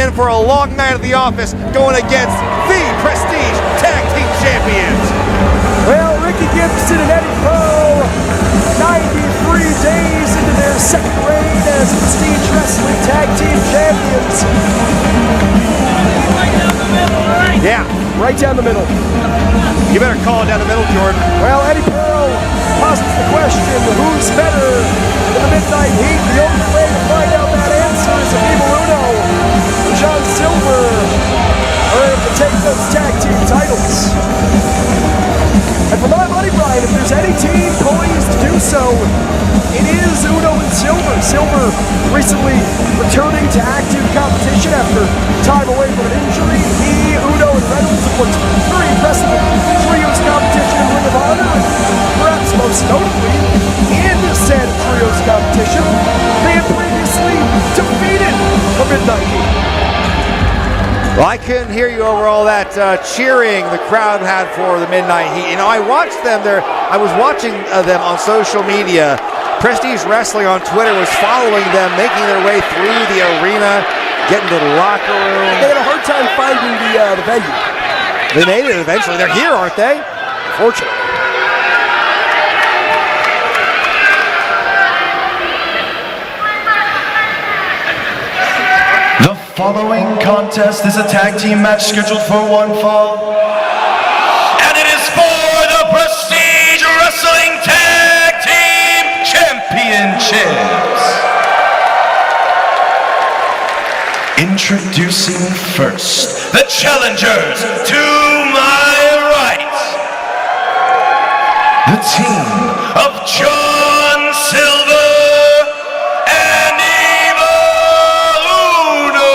in for a long night at the office going against the Prestige Tag Team Champions. Well, Ricky Gibson and Eddie Pearl, 93 days into their second reign as Prestige Wrestling Tag Team Champions. Yeah. Right down the middle. You better call it down the middle, Jordan. Well, Eddie Pearl posits the question, who's better in the Midnight Heat? The only way to find out that answer is if Evil Uno and John Silver are able to take those tag team titles. And for my money, Brian, if there's any team poised to do so, it is Uno and Silver. Silver recently returning to active competition after time away from an injury. He, Uno, and Reynolds have looked very impressive in trios competition in Ring of Honor, and perhaps most notably in said trios competition, they had previously defeated the Midnight Heat. Well, I couldn't hear you over all that cheering the crowd had for the Midnight Heat. You know, I watched them there. I was watching them on social media. Prestige Wrestling on Twitter was following them, making their way through the arena, getting to the locker room. They had a hard time finding the venue. They made it eventually. They're here, aren't they? Fortunately. The following contest is a tag team match scheduled for one fall. And it is for the Prestige Wrestling Tag Team Championships. Introducing first, the challengers to my right. The team of John Silver and Evil Uno.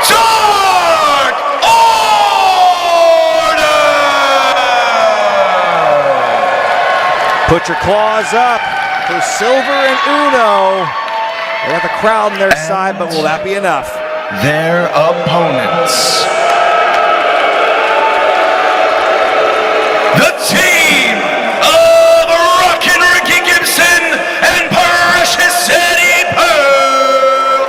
Dark Order! Put your claws up for Silver and Uno. They got the crowd on their side, but will that be enough? Their opponents. The team of Rockin' Ricky Gibson and Precious Eddie Pearl.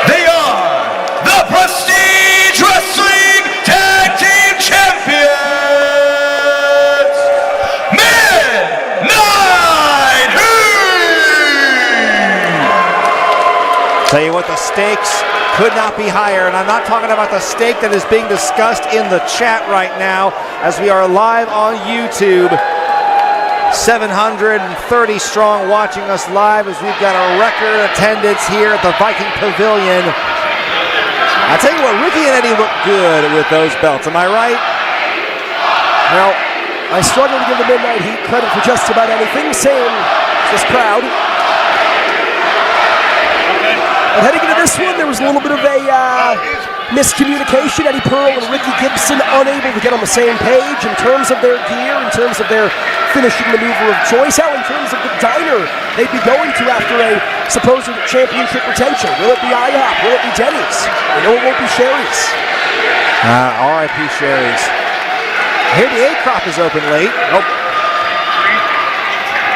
They are the Prestige Wrestling Tag Team Champions, Midnight Heat. Tell you what, the stakes could not be higher, and I'm not talking about the stake that is being discussed in the chat right now as we are live on YouTube. 730 strong watching us live as we've got a record attendance here at the Viking Pavilion. I tell you what, Ricky and Eddie look good with those belts, am I right? Well, I struggle to give the Midnight Heat credit for just about anything, same as this crowd. But heading into this one, there was a little bit of a miscommunication. Eddie Pearl and Ricky Gibson unable to get on the same page in terms of their gear, in terms of their finishing maneuver of choice, how in terms of the diner they'd be going to after a supposed championship retention. Will it be IHOP? Will it be Denny's? They know it won't be Sherry's. R.I.P. Sherry's. I hear the A-Crop is open late. Nope.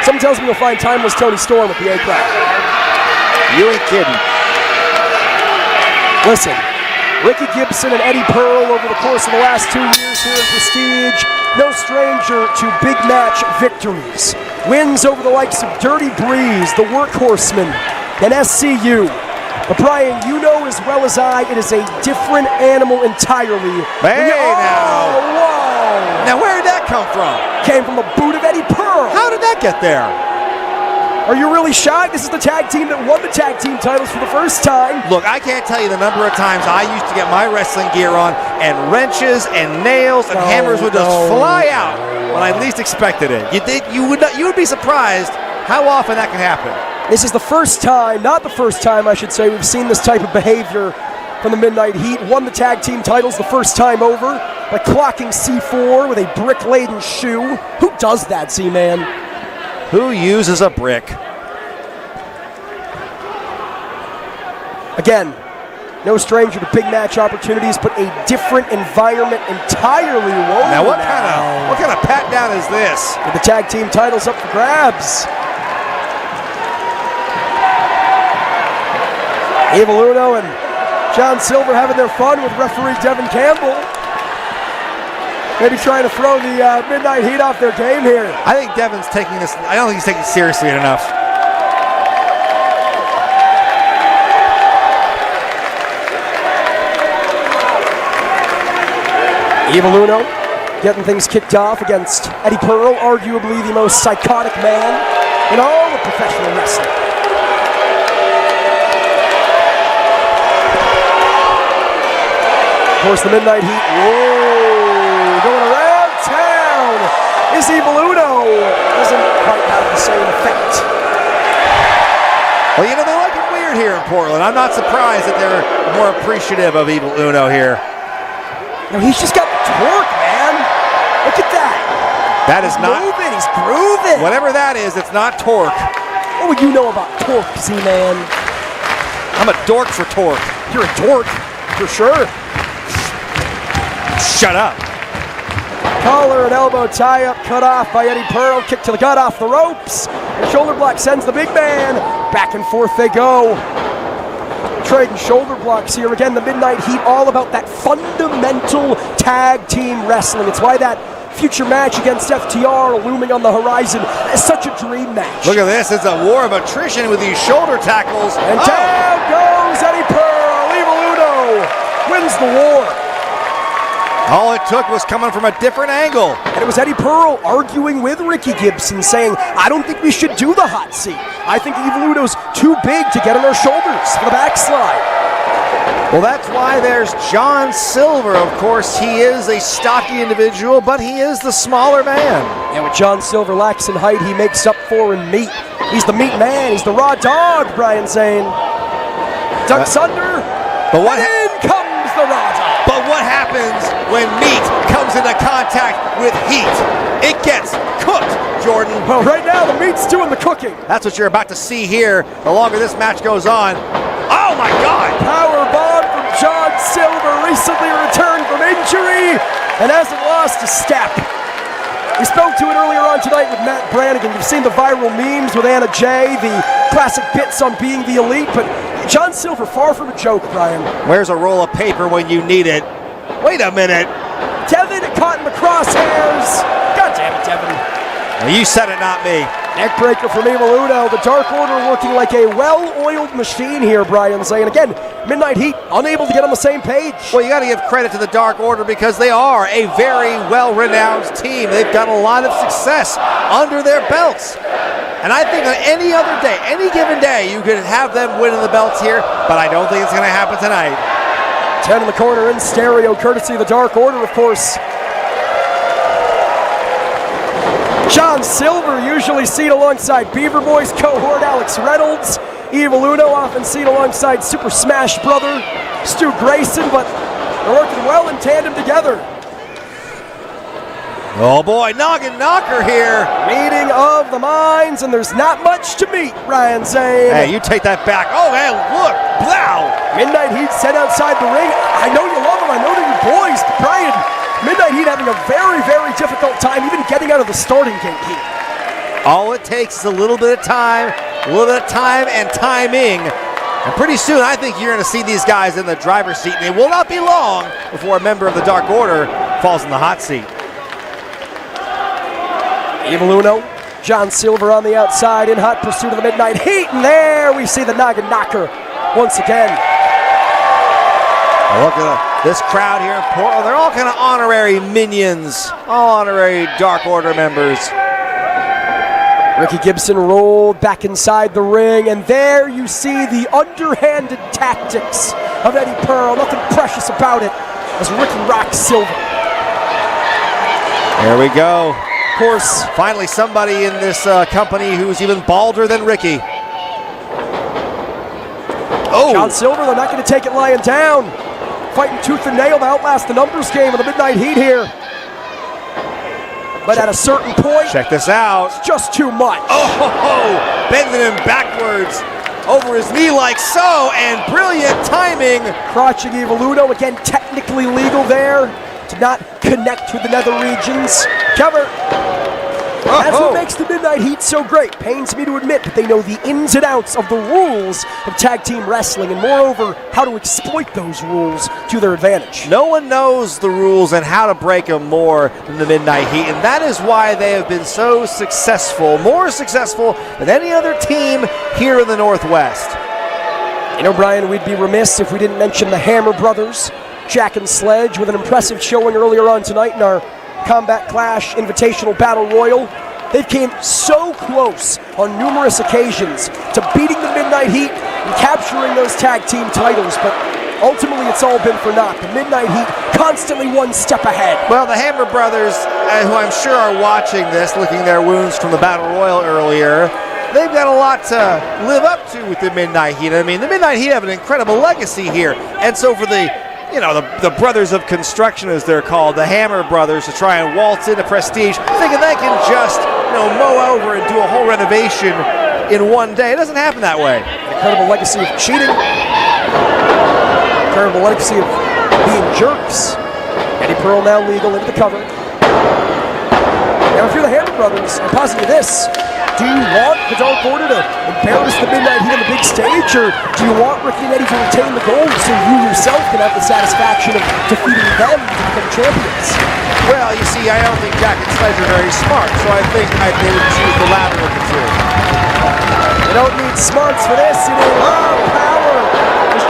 Someone tells me you'll find Timeless Tony Storm at the A-Crop. You ain't kidding. Listen, Ricky Gibson and Eddie Pearl over the course of the last 2 years here in Prestige, no stranger to big match victories. Wins over the likes of Dirty Breeze, the Workhorsemen, and SCU. But Brian, you know as well as I, it is a different animal entirely. Hey, now. Whoa! Now, where did that come from? Came from the boot of Eddie Pearl. How did that get there? Are you really shocked? This is the tag team that won the tag team titles for the first time. Look, I can't tell you the number of times I used to get my wrestling gear on, and wrenches and nails and hammers would just fly out when I least expected it. You would be surprised how often that can happen. This is the first time, not the first time I should say, we've seen this type of behavior from the Midnight Heat. Won the tag team titles the first time over by clocking C4 with a brick-laden shoe. Who does that, Z-Man? Who uses a brick? Again, no stranger to big match opportunities, but a different environment entirely. Whoa, now what kind of pat down is this? With the tag team titles up for grabs. Evil Uno and John Silver having their fun with referee Devin Campbell. Maybe trying to throw the Midnight Heat off their game here. I think Devin's taking this, I don't think he's taking it seriously enough. Evil Uno getting things kicked off against Eddie Pearl, arguably the most psychotic man in all of professional wrestling. Of course, the Midnight Heat, whoa, going around town. Is Evil Uno doesn't quite have the same effect. Well, you know, they like it weird here in Portland. I'm not surprised that they're more appreciative of Evil Uno here. No, he's just got the torque, man. Look at that. That is He's not moving, he's grooving. whatever that is. It's not torque. What would you know about torque, Z-Man? I'm a dork for torque. You're a dork, for sure. Shut up. Collar and elbow tie-up cut off by Eddie Pearl. Kick to the gut off the ropes. And shoulder block sends the big man. Back and forth they go. Trading shoulder blocks here. Again, the Midnight Heat, all about that fundamental tag team wrestling. It's why that future match against FTR looming on the horizon is such a dream match. Look at this. It's a war of attrition with these shoulder tackles. And down goes Eddie Pearl. Evil Uno wins the war. All it took was coming from a different angle. And it was Eddie Pearl arguing with Ricky Gibson, saying, I don't think we should do the hot seat. I think Evil Uno's too big to get on our shoulders for the backslide. Well, that's why there's John Silver. Of course, he is a stocky individual, but he is the smaller man. And with John Silver lacks in height, he makes up for in meat. He's the meat man. He's the raw dog, Brian Zane. Ducks under, But what? and in comes the raw dog. But what happens when meat comes into contact with heat? It gets cooked, Jordan. Well, right now, the meat's doing the cooking. That's what you're about to see here. The longer this match goes on. Oh my God! Power bomb from John Silver, recently returned from injury and hasn't lost a step. We spoke to it earlier on tonight with Matt Brannigan. You've seen the viral memes with Anna Jay, the classic bits on being the elite, but John Silver, far from a joke, Brian. Where's a roll of paper when you need it? Wait a minute. Devin caught in the crosshairs. God damn it, Devin. Well, you said it, not me. Neckbreaker from Evil Uno. The Dark Order working like a well-oiled machine here, Brian saying. Again, Midnight Heat unable to get on the same page. Well, you got to give credit to the Dark Order because they are a very well-renowned team. They've got a lot of success under their belts. And I think on any other day, any given day, you could have them winning the belts here, but I don't think it's going to happen tonight. 10 in the corner in stereo, courtesy of the Dark Order, of course. John Silver, usually seen alongside Beaver Boys cohort Alex Reynolds. Evil Uno, often seen alongside Super Smash Brother Stu Grayson, but they're working well in tandem together. Oh boy, Noggin Knocker here. Meeting of the minds, and there's not much to meet, Ryan Zane. Hey, you take that back. Oh, man, look. Wow. Midnight Heat set outside the ring. I know you love them. I know they're your boys. But Brian, Midnight Heat having a very, very difficult time even getting out of the starting gate here. All it takes is a little bit of time and timing. And pretty soon, I think you're going to see these guys in the driver's seat, and it will not be long before a member of the Dark Order falls in the hot seat. Evil Uno, John Silver on the outside in hot pursuit of the Midnight Heat. And there we see the Noggin Knocker once again. Look at this crowd here in Portland. They're all kind of honorary minions, all honorary Dark Order members. Ricky Gibson rolled back inside the ring, and there you see the underhanded tactics of Eddie Pearl. Nothing precious about it as Ricky rocks Silver. There we go. Of course, finally somebody in this company who's even balder than Ricky. Oh! John Silver, they're not going to take it lying down. Fighting tooth and nail to outlast the numbers game of the Midnight Heat here. But at a certain point, check this out. It's just too much. Oh, bending him backwards over his knee like so, and brilliant timing. Crotching Evil Uno, again, technically legal there to not connect with the nether regions. Cover. That's what makes the Midnight Heat so great. Pains me to admit that they know the ins and outs of the rules of tag team wrestling, and moreover, how to exploit those rules to their advantage. No one knows the rules and how to break them more than the Midnight Heat, and that is why they have been so successful, more successful than any other team here in the Northwest. You know, Brian, we'd be remiss if we didn't mention the Hammer Brothers, Jack and Sledge, with an impressive showing earlier on tonight in our Combat Clash Invitational Battle Royal. They've came so close on numerous occasions to beating the Midnight Heat and capturing those tag team titles, but ultimately it's all been for naught. The Midnight Heat constantly one step ahead. Well, the Hammer Brothers, who I'm sure are watching this, licking their wounds from the Battle Royal earlier, they've got a lot to live up to with the Midnight Heat. I mean, the Midnight Heat have an incredible legacy here, and so for the brothers of construction, as they're called, the Hammer Brothers, to try and waltz into Prestige, thinking they can just, mow over and do a whole renovation in one day. It doesn't happen that way. Incredible legacy of cheating. Incredible legacy of being jerks. Eddie Pearl now legal into the cover. Now, if you're the Hammer Brothers, I'm positing this. Do you want the Dark Order to embarrass the Midnight Heat on the big stage, or do you want Ricky and Eddie to retain the gold so you yourself can have the satisfaction of defeating them to become champions? Well, you see, I don't think Jack and Sledge are very smart, so I think they would choose the latter of the two. You don't need smarts for this, you need raw power. As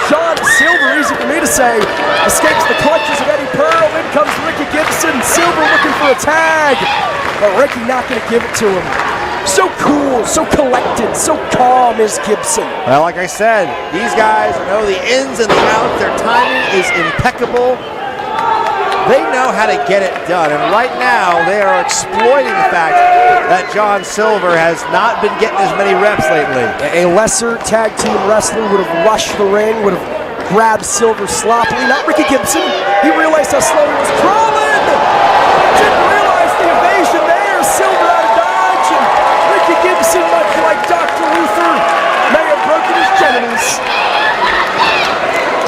John Silver, easy for me to say, escapes the clutches of Eddie Pearl. In comes Ricky Gibson. Silver looking for a tag, but Ricky not going to give it to him. So cool, so collected, so calm is Gibson. Well, like I said, these guys know the ins and the outs. Their timing is impeccable. They know how to get it done, and right now they are exploiting the fact that John Silver has not been getting as many reps lately. A lesser tag team wrestler would have rushed the ring, would have grabbed Silver sloppily. Not Ricky Gibson. He realized how slow he was crawling. Didn't realize the evasion there. Silver out of dodge, and Ricky Gibson, much like Dr. Luther, may have broken his genitals.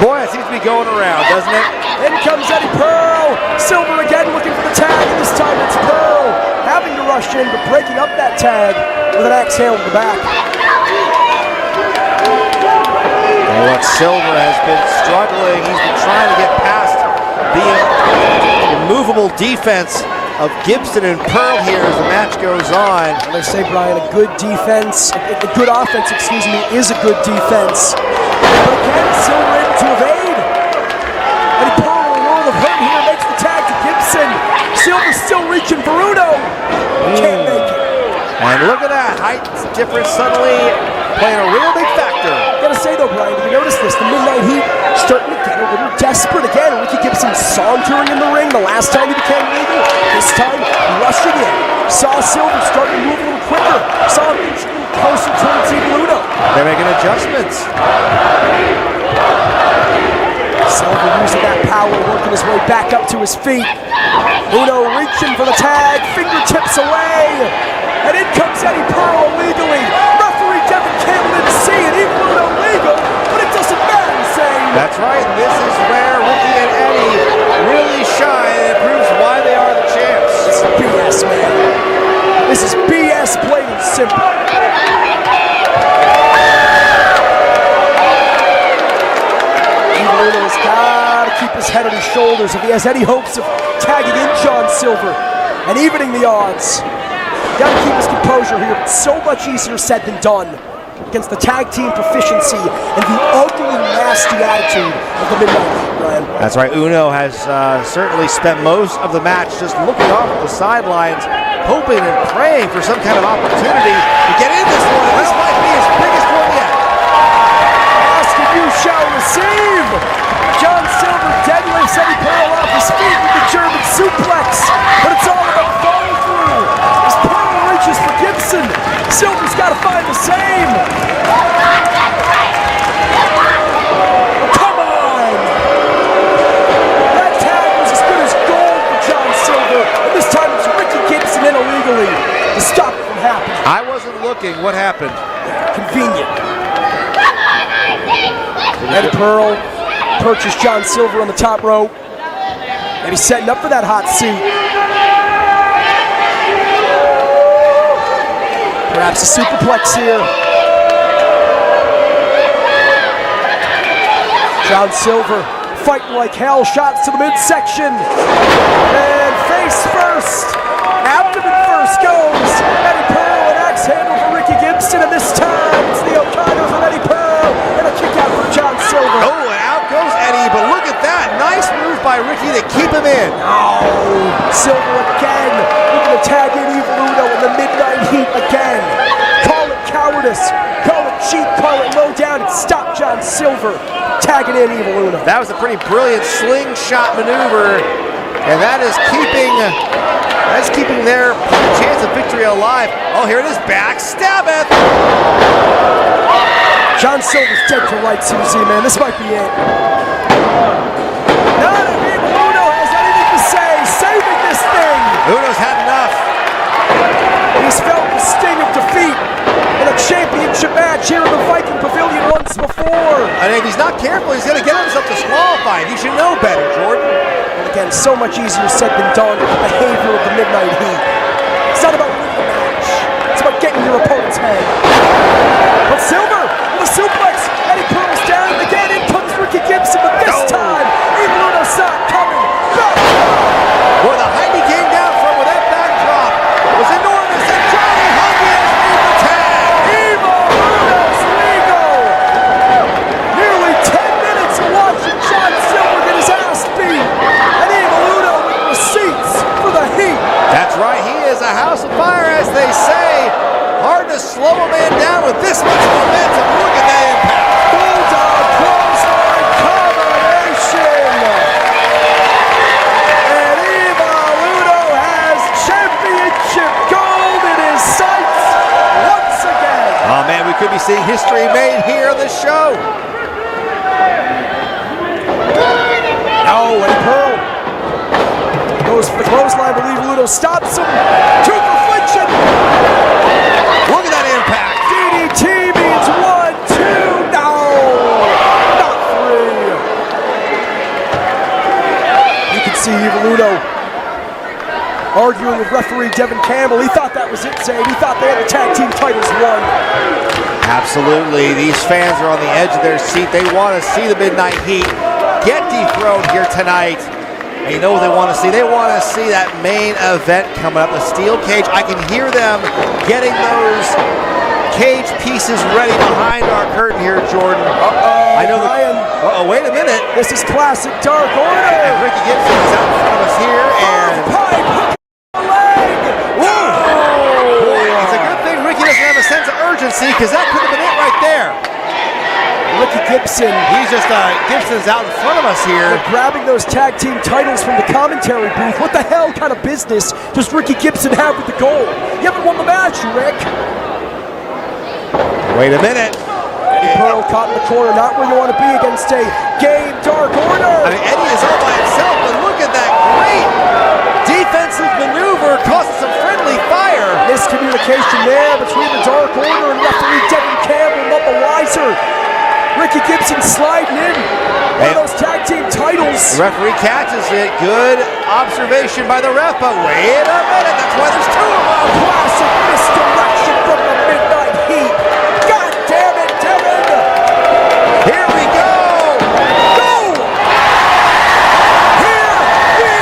Boy, it seems to be going around, doesn't it? In comes Eddie Pearl. Silver again looking for the tag, and this time it's Pearl having to rush in, but breaking up that tag with an axe handle to the back. And what Silver has been struggling. He's been trying to get past the immovable defense of Gibson and Pearl here as the match goes on. And they say, Brian, a good defense, a good offense, is a good defense. But again, Silver able to evade. And Pearl in a world of hurt here makes the tag to Gibson. Silver still reaching for Uno. Can't make it. And look at that, height difference suddenly playing a real big factor. Gotta say though, Brian, did you notice this? The Midnight Heat starting to get a little desperate again. Ricky Gibson sauntering in the ring the last time he became legal. This time, rushing in. Saw Silver starting to move a little quicker. Saw him inch a little closer towards Evil Uno. They're making adjustments. Silver using that power, working his way back up to his feet. Uno reaching for the tag, fingertips away. And in comes Eddie Pearl illegally. Referee Devin Campbell didn't see it, even Uno legal, but it doesn't matter, he's saying. That's right, this is where Ricky and Eddie really shine, and it proves why they are the champs. This is BS, man. This is BS, plain and simple. Evil Uno's got to keep his head on his shoulders if he has any hopes of tagging in John Silver and evening the odds. Got to keep his composure here. It's so much easier said than done against the tag team proficiency and the ugly, nasty attitude of the Midnight Heat, Brian. That's right, Uno has certainly spent most of the match just looking off at the sidelines, hoping and praying for some kind of opportunity to get in this one. This might be his biggest one yet. Ask if you shall receive. John Silver deadlifts Eddie Pearl off his feet with the German suplex, but it's all about falling through. As Pearl reaches for Gibson, Silver's got to find the same. Come on! That tag was as good as gold for John Silver, and this time it's Ricky Gibson in illegally to stop it from happening. I wasn't looking. What happened? Convenient. Eddie Pearl purchased John Silver on the top rope, and he's setting up for that hot seat. Perhaps a superplex here. John Silver fighting like hell. Shots to the midsection. And face first. Abdomen first goes Eddie Pearl, an axe handle for Ricky Gibson, and this time it's the O'Connor from Eddie Pearl, and a kick out for John Silver. Oh, and out goes Eddie, but look at that. Nice move by Ricky to keep him in. Oh, Silver again, looking to tag in Evil Uno in the Midnight Heat again. Call it cowardice, call it cheat, call it low down, and stop John Silver tagging in Evil Uno. That was a pretty brilliant slingshot maneuver, and that is keeping their chance of victory alive. Oh, here it is, backstabbeth. John Silver's dead to rights, Susie, man. This might be it. None of Evil Uno has anything to say, saving this thing. Uno's had enough. He's felt the sting of defeat in a championship match here in the Viking Pavilion once before. And if he's not careful, he's going to get himself disqualified. He should know better, Jordan. And again, so much easier said than done with the behavior of the Midnight Heat. It's not about winning the match. It's about getting your opponent's head. But Silver with a suplex. Eddie Pearl's down, and again in comes Ricky Gibson, but this time Evil Uno saw it coming. Boy, the height he came down from with that backdrop was enormous, and Johnny Hungy has made the tag. Evil Uno's legal. Nearly 10 minutes of watching John Silver get his ass beat, and Evil Uno with receipts for the Heat. That's right, he is a house of fire, as they say. Hard to slow a man down with this much momentum. Look at that impact. Bulldog clothesline combination. And Evil Uno has championship gold in his sights once again. Oh man, we could be seeing history made here on this show. Oh, Eddie Pearl goes for the clothesline, but Evil Uno stops him. Two for Flinching. Look at that impact. DDT means 1, 2, no, not 3. You can see Evil Uno arguing with referee Devin Campbell. He thought that was it, Zane. He thought they had the tag team titles won. Absolutely, these fans are on the edge of their seat. They want to see the Midnight Heat get dethroned here tonight. And you know what they want to see? They want to see that main event coming up, the steel cage. I can hear them getting those cage pieces ready behind our curtain here, Jordan. I know Ryan. Wait a minute. This is classic Dark And Order. Ricky Gibson is out in front of us here, and Pipe, hook the leg. boy, it's a good thing Ricky doesn't have a sense of urgency, because that could have been it right there. Ricky Gibson He's just, Gibson's out in front of us here. grabbing those tag team titles from the commentary booth. What the hell kind of business does Ricky Gibson have with the gold? You haven't won the match, Rick. Wait a minute. Eddie Pearl caught in the corner, not where you want to be against a game Dark Order. I mean, Eddie is all by himself, but look at that great defensive maneuver, causing some friendly fire. Miscommunication there between the Dark Order and referee Devin Campbell, not the wiser. Ricky Gibson sliding in one of those tag team titles. The referee catches it. Good observation by the ref, but wait a minute. That's why there's two of them. Classic misdirection from the Midnight Heat. God damn it, Devin. Here we go. Go! Here we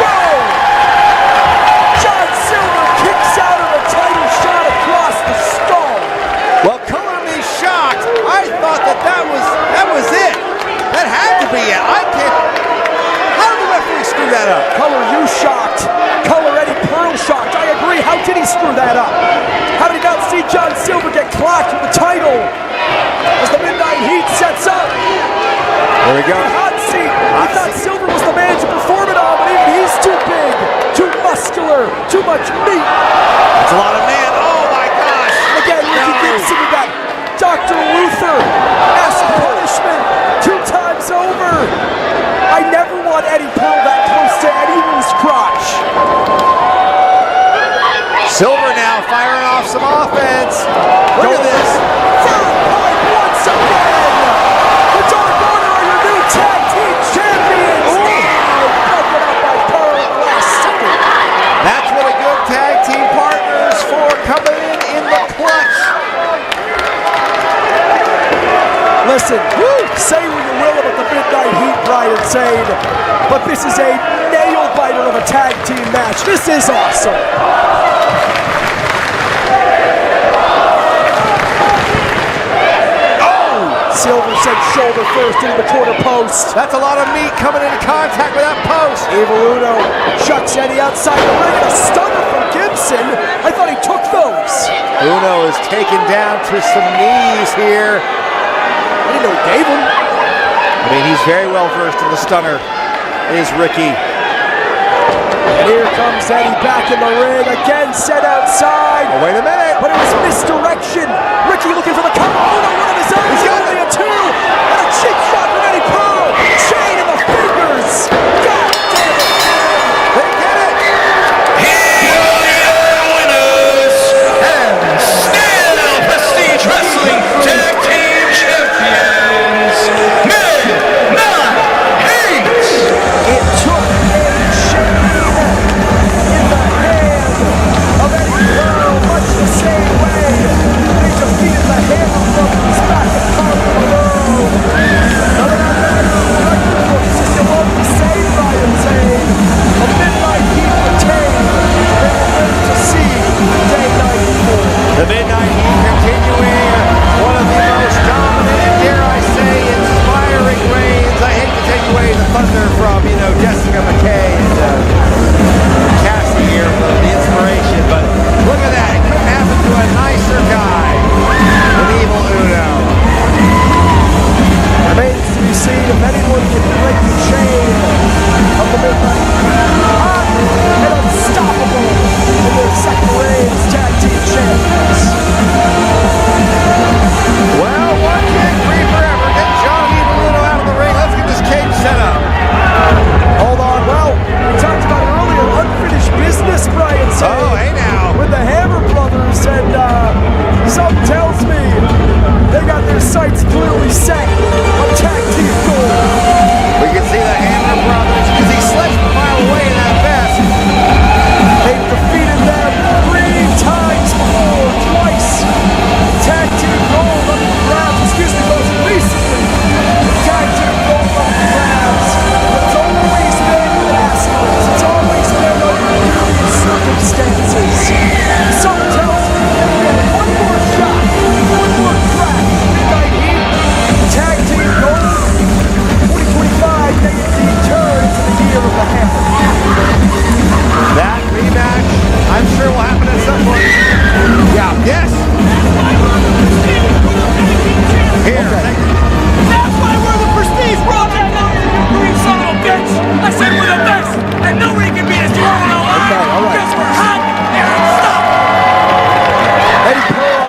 go! John Silver kicks out of a title shot across the skull. Well, color me shocked. I thought that was it. That had to be it. I can't. How did the referee screw that up? Color you shocked. Color Eddie Pearl shocked. I agree. How did he screw that up? How did he not see John Silver get clocked with the title as the Midnight Heat sets up? There we go. Hot seat. He thought Silver was the man to perform it on, but even he's too big, too muscular, too much meat. That's a lot of man. Oh my gosh. Again, Ricky Gibson, you got Dr. Luther as punishment 2 times over. I never want Eddie Pearl that close to anyone's crotch. Silver now firing off some offense. Look at this. Third point once again. The Dark Order are your new tag team champions. Broken up by Pearl at the last second. That's what a good tag team partner is for, coming in the Listen, say what you will about the Midnight Heat, Brian Zane, but this is a nail-biter of a tag team match. This is awesome. Silver sent shoulder first into the corner post. That's a lot of meat coming into contact with that post. Evil Uno chucks Eddie outside the ring and a stunner from Gibson. I thought he took those. Uno is taken down to some knees here. I didn't know he gave them. I mean, he's very well versed in the stunner, is Ricky. And here comes Eddie back in the ring, again set outside. Oh, wait a minute. But it was misdirection. Ricky looking for the cover. Uno, one of his own. He's got only a two. And a cheap shot from Eddie Pearl. Chain in the fingers. God damn it. They get it. Here are your winners and still Prestige Wrestling Tag Team Champions, Midnight Heat. It took a chain in the hand of Eddie Pearl, much the same way they defeated the Hammer Brothers back at Carmelo. Now they're not ready for the record books, if you want to say, Brian Zane. A Midnight Heat retained. They are ready to see Day 94. The Midnight Heat continuing one of the most dominant and, dare I say, inspiring reigns. I hate to take away the thunder from, Jessica McKay and Cassie here for the inspiration, but look at that. It couldn't happen to a nicer guy than Evil Uno. Remains to be seen if anyone can break the chain of the Midnight Hot and unstoppable in their second reign as tag team champions. Well, one can't breathe forever. Get John Evil Uno out of the ring. Let's get this cage set up. Hold on, well, we talked about earlier, unfinished business, Brian said. Oh, hey now. With the Hammer Brothers, and something tells me they got their sights clearly set on tag team gold. We can see the Hammer Brothers as he slips a mile away in that vest. They've defeated them 3 times before, twice. Tag team gold up the grabs, excuse me, most recently. Tag team gold up the grabs. But it's always been with aspirants. It's always been under dubious circumstances. Something tells me that we have one more shot, one more crack. Midnight Heat, tag team gold. 2025, they indeed turn into the year of the Hammer. That rematch, I'm sure will happen at some point. Yeah, yes. Here, That's why we're the Prestige Brothers! You son of a bitch! I said we're the best! And nobody can beat us! You all know Okay, all right. Because we're